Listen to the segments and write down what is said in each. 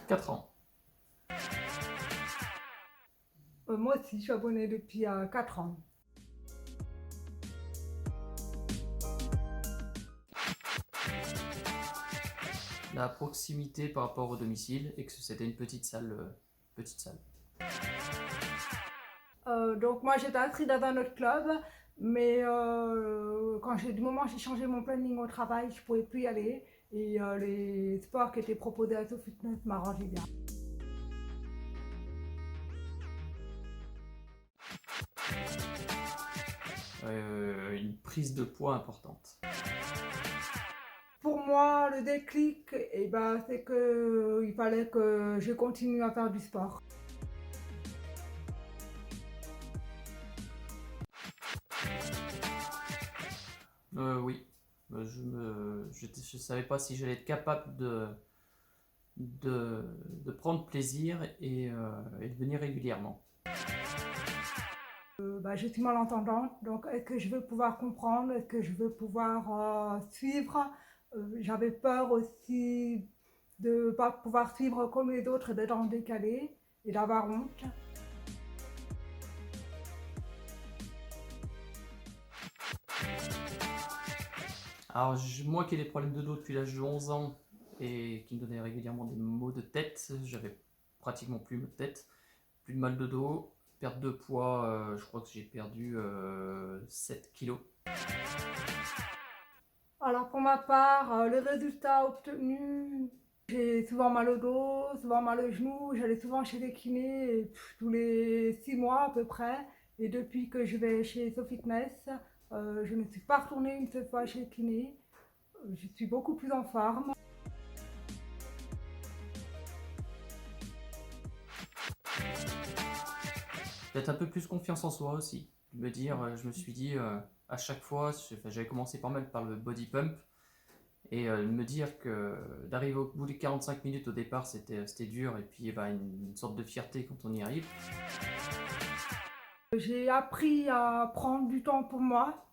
4 ans. Moi aussi, je suis abonnée depuis 4 ans. La proximité par rapport au domicile et que c'était une petite salle. Petite salle. Donc moi, j'étais inscrite dans un autre club, mais du moment où j'ai changé mon planning au travail, je ne pouvais plus y aller. Et les sports qui étaient proposés à SoFitness m'arrangeaient bien. Une prise de poids importante. Pour moi, le déclic, c'est qu'il fallait que je continue à faire du sport. Oui. Je savais pas si j'allais être capable de prendre plaisir et de venir régulièrement. Je suis malentendante, donc est-ce que je veux pouvoir comprendre, est-ce que je veux pouvoir suivre. J'avais peur aussi de ne pas pouvoir suivre comme les autres, d'être en décalé et d'avoir honte. Alors, moi qui ai des problèmes de dos depuis l'âge de 11 ans et qui me donnait régulièrement des maux de tête, j'avais pratiquement plus mal de tête, plus de mal de dos, perte de poids, je crois que j'ai perdu 7 kilos. Alors pour ma part, les résultats obtenus, j'ai souvent mal au dos, souvent mal au genou, j'allais souvent chez les kinés tous les 6 mois à peu près. Et depuis que je vais chez SoFitness, je ne suis pas retournée une seule fois chez le kiné. Je suis beaucoup plus en forme. Peut-être un peu plus confiance en soi aussi. Je me suis dit à chaque fois, j'avais commencé pas mal par le body pump, et me dire que d'arriver au bout des 45 minutes au départ c'était dur, et puis une sorte de fierté quand on y arrive. J'ai appris à prendre du temps pour moi,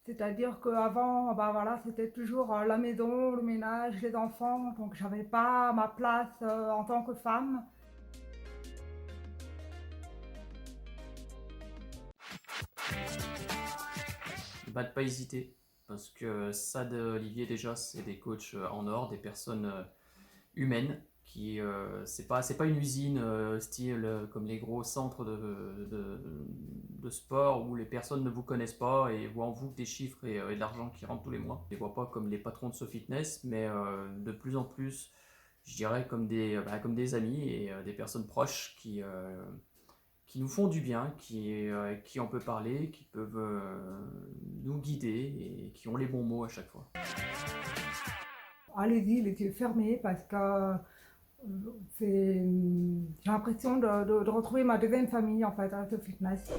c'est-à-dire qu'avant, voilà, c'était toujours la maison, le ménage, les enfants, donc j'avais pas ma place en tant que femme. Bah, de pas hésiter, parce que Sad, Olivier déjà c'est des coachs en or, des personnes humaines qui c'est pas une usine style comme les gros centres de sport où les personnes ne vous connaissent pas et voient en vous des chiffres et de l'argent qui rentre tous les mois. Ils ne voient pas comme les patrons de SoFitness, mais de plus en plus, je dirais comme des amis et des personnes proches qui nous font du bien, qui on peut parler, qui peuvent nous guider et qui ont les bons mots à chaque fois. Allez-y, les yeux fermés, parce que j'ai l'impression de retrouver ma deuxième famille en fait, à SoFitness.